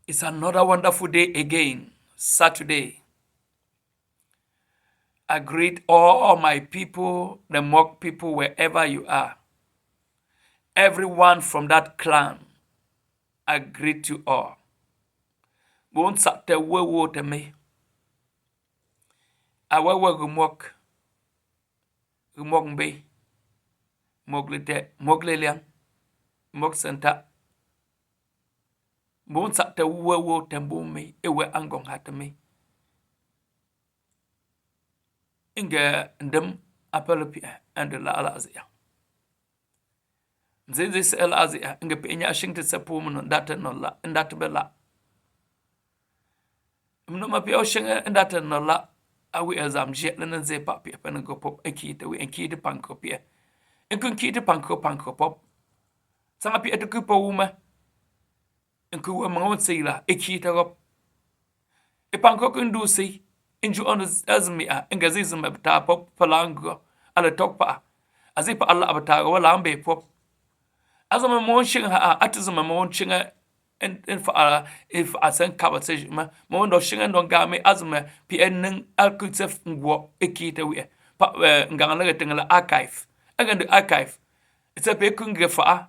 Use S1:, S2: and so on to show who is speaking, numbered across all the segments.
S1: It's another wonderful day again, Saturday. I greet all my people, the Mock people, wherever you are. Everyone from that clan, I greet you all. Won't te wo te me. Awewe gumok mbe, mogle liang, mok senta. Won't te wo te me, ewe angong hat me. Inge ndem apelopia and la alazia. Nzinzi se alazia, inge penya ashingte se pumu ndate no la, ndate bela. Mnoma pia oshinga ndate no la. Awi azam jet lenen ze papi pen go pop ekite we enkite panko pia. Enkun kite panko pop. Sanga pia to kupo uma. Enku wa mangon sila ekite go. E panko kundu si. Inju on azmi a engazizm abta pop palango ala tokpa. Azipa alla abta wala ambe pop. Azama mon shinga atizma mon shinga en fa if asan kabatsej ma mo ndo shinga ndo game azma pn alkutsef ngwo ekite we pa nganga na tingala archive agand archive it's a pe kunge fa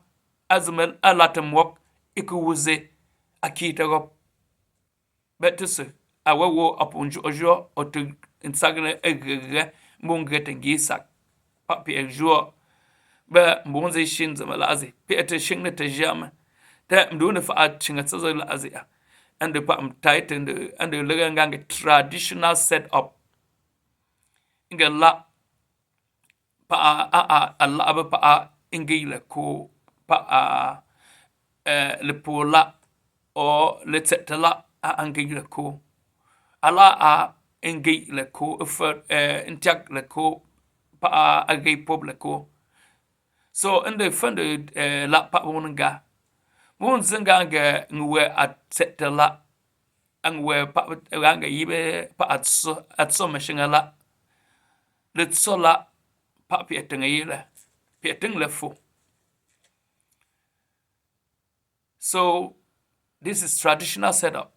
S1: azma alatam wok ikuwuze akite go betusu awawo apunju ojo otu insagne egege mungete ngisa pa pe ejo ba mbonze shin zama lazi pe ete shingne te jama ta mdune fa chinga tsazo lazi and the pam tight and the legangang traditional setup inga la pa a la ba pa ingile ko pa le pola o le tetala a angile ko ala a ingile ko for intak le ko pa a gay public ko. So in the fund la pa wonga mon zinga nga ngwe atsetela angwe pa ranga yibe pa atso mashingala letsola pa pietenga yila pieteng lefo. So this is traditional setup,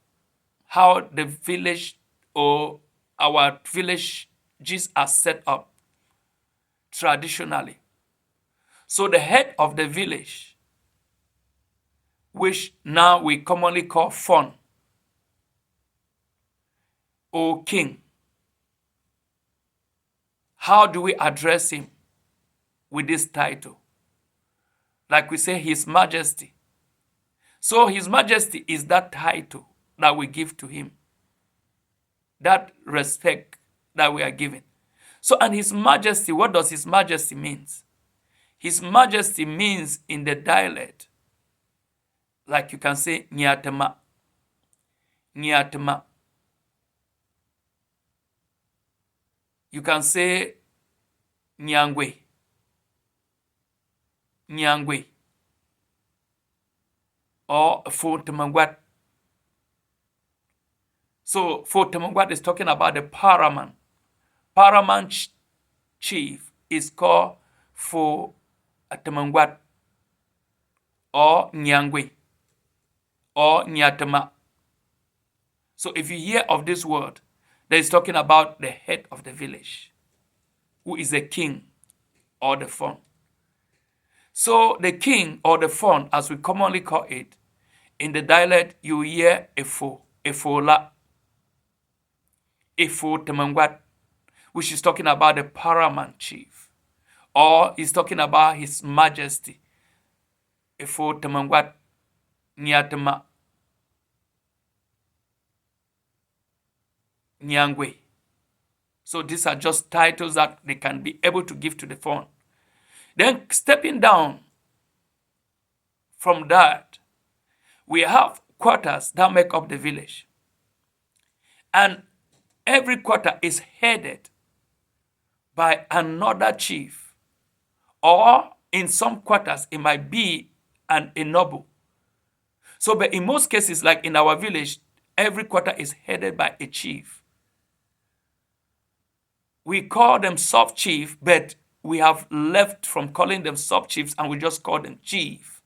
S1: how the village or our villages are set up traditionally. So the head of the village, which now we commonly call Fon or king, how do we address him with this title? Like we say, His Majesty. So His Majesty is that title that we give to him, that respect that we are giving. So, and His Majesty, what does His Majesty means? His Majesty means in the dialect, like you can say Nyatama, Nyatama. You can say Nyangwe, Nyangwe, or Fotemangwat. So Fotemangwat is talking about the paramount. Paramount chief is called Fotemangwat or Nyangwe or Nyatama. So if you hear of this word, that is talking about the head of the village, who is the king or the Fon. So the king or the Fon, as we commonly call it, in the dialect you hear Efo, Efola, Efo Temangwat, which is talking about the paramount chief, or is talking about His Majesty, Efo Temangwat, Nyatama, Nyangwe. So these are just titles that they can be able to give to the Fon. Then stepping down from that, we have quarters that make up the village. And every quarter is headed by another chief. Or in some quarters, it might be a noble. So, but in most cases, like in our village, every quarter is headed by a chief. We call them sub-chief, but we have left from calling them sub-chiefs and we just call them chief.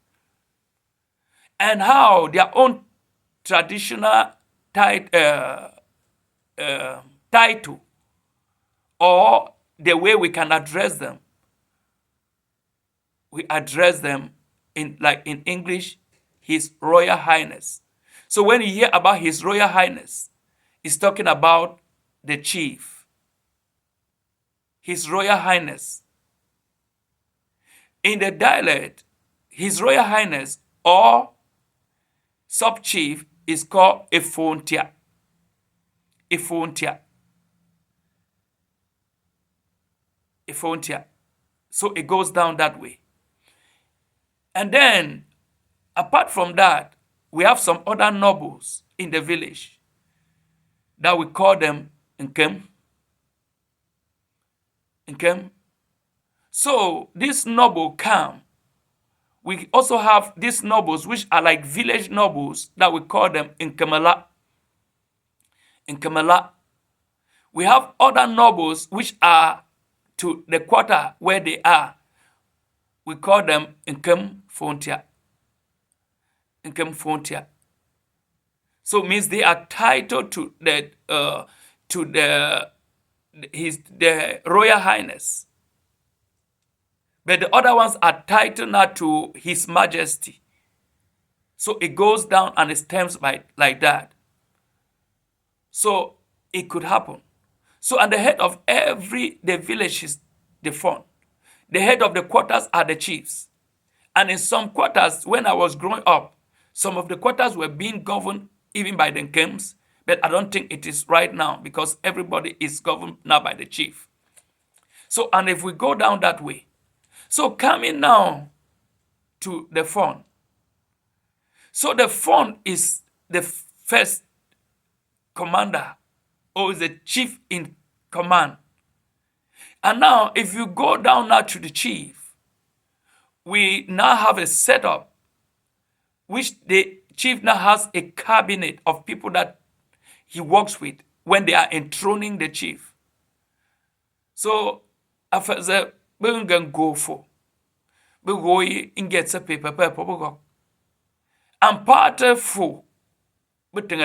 S1: And how their own traditional title or the way we can address them. We address them in English, His Royal Highness. So when you hear about His Royal Highness, it's talking about the chief. His Royal Highness. In the dialect, His Royal Highness or sub-chief is called Efontia. Efontia. Efontia. So it goes down that way. And then, apart from that, we have some other nobles in the village that we call them Nkem. Nkem. So this noble come. We also have these nobles, which are like village nobles, that we call them Nkemela. Nkemela. We have other nobles which are to the quarter where they are. We call them Nkem Fontia. Nkem Fontia. So it means they are titled to the Royal Highness. But the other ones are titled now to His Majesty. So it goes down and it stems by like that. So it could happen. So at the head of the village is the font. The head of the quarters are the chiefs. And in some quarters, when I was growing up, some of the quarters were being governed even by the Nkems, but I don't think it is right now because everybody is governed now by the chief. So, and if we go down that way, so coming now to the font. So the font is the first commander or is the chief in command. And now if you go down now to the chief, we now have a setup which the chief now has a cabinet of people that he works with when they are enthroning the chief. So after the we can go for we go in get a paper go and part of four we think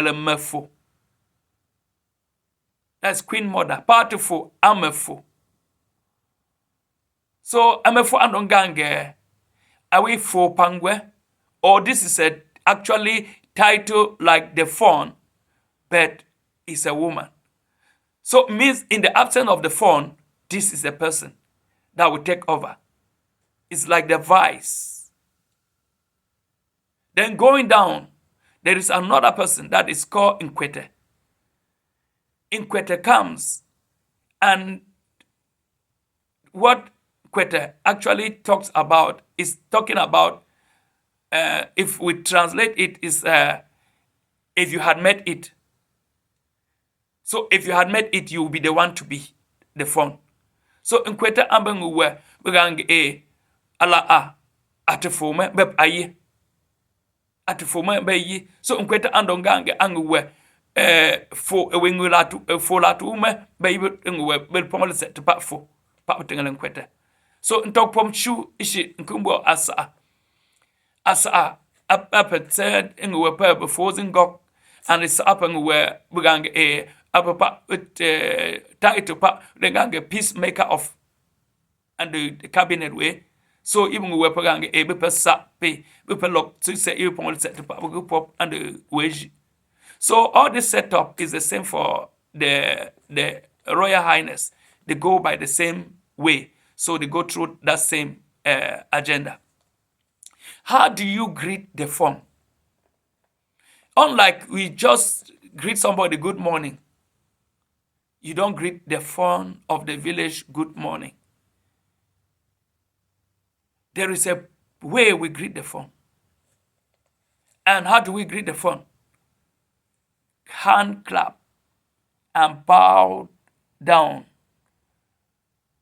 S1: that's Queen Mother part of four I'm a four. So I'm a four and gange are we for pangwe or this is a actually title like the phone but it's a woman. So it means in the absence of the phone, this is the person that will take over. It's like the vice. Then going down, there is another person that is called Nkwete. Nkwete comes, and what Nkwete actually talks about is talking about, if we translate it, is if you had met it. So if you had met it, you will be the one to be the phone. So Nkwete ambenguwe bugang ala atefome beb ayi atefome be yi. So Nkwete andongange anguwe fo ewengulatu fo latu ume be yi nguwe be pomole set pa fo pa tengele Nkwete. So ntok pom chu ishi nkumbo asa apet nguwe pa before zingok and it's up nguwe bugang apapa title pa the peacemaker of and the cabinet way. So even we were a be sa pay be lock to say you pon set pop and the wage. So all this setup is the same for the Royal Highness. They go by the same way. So they go through that same agenda. How do you greet the phone? Unlike we just greet somebody good morning, you don't greet the phone of the village good morning. There is a way we greet the phone. And how do we greet the phone? Hand clap and bow down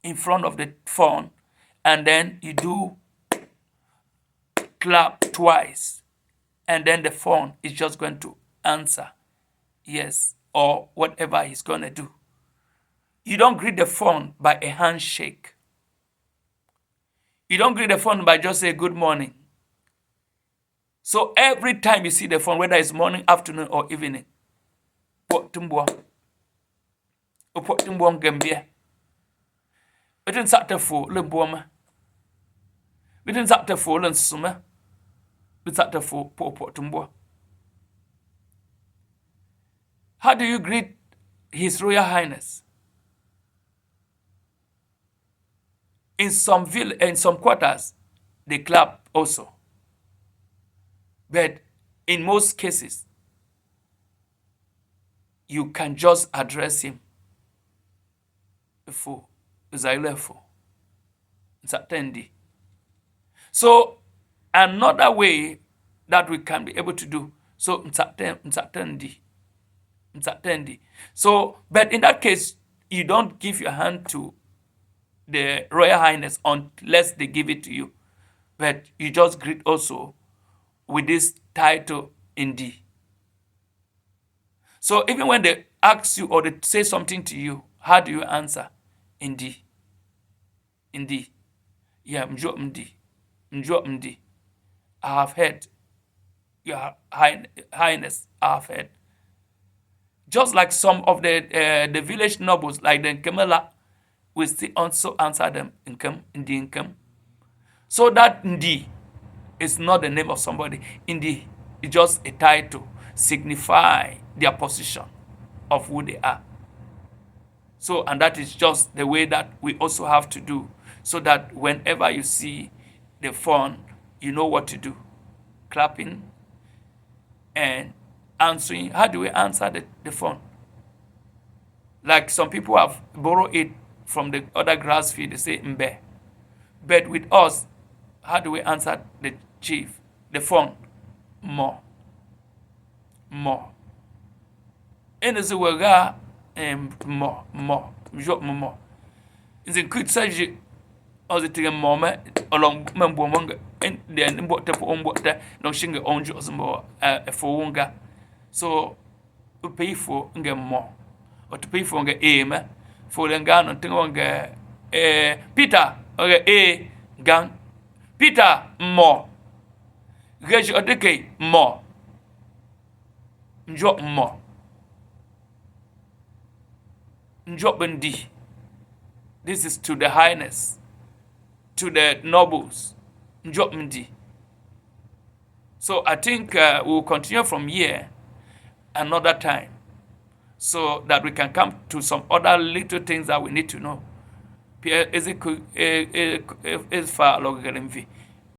S1: in front of the phone, and then you do clap twice, and then the phone is just going to answer yes or whatever he's going to do. You don't greet the phone by a handshake. You don't greet the phone by just say good morning. So every time you see the phone, whether it's morning, afternoon, or evening, potumbo gambia. It didn't sat for Leboma. We didn't sat for Summer. We sat for Potumbo. How do you greet His Royal Highness? In some quarters, they clap also. But in most cases, you can just address him for Zailefo. So another way that we can be able to do so. So, but in that case, you don't give your hand to the Royal Highness unless they give it to you. But you just greet also with this title Indi. So even when they ask you or they say something to you, how do you answer? Indi. Indi. Yeah, mjo mdi. I have heard. Your Highness, I have heard. Just like some of the village nobles, like the Nkemela, we still also answer them Ndi Nkem. So that Ndi is not the name of somebody. Ndi is just a title, signify their position of who they are. So, and that is just the way that we also have to do, so that whenever you see the phone, you know what to do. Clapping and answering. How do we answer the phone? Like some people have borrowed it from the other grass field, they say mbe. But with us, how do we answer the chief, the phone? More. And as we go, more. More. Is a good surgery. Or the thing moment along Mambomonga and then what the water, no shingle on yours more for wonga. So to pay for get more. Or to pay for aim for the gun and thing on Peter or a gun. Peter more. Get your decade more. Drop more. Drop indeed. This is to the highness, to the nobles. Drop indeed. So I think we'll continue from here another time, so that we can come to some other little things that we need to know. Pierre is far longer than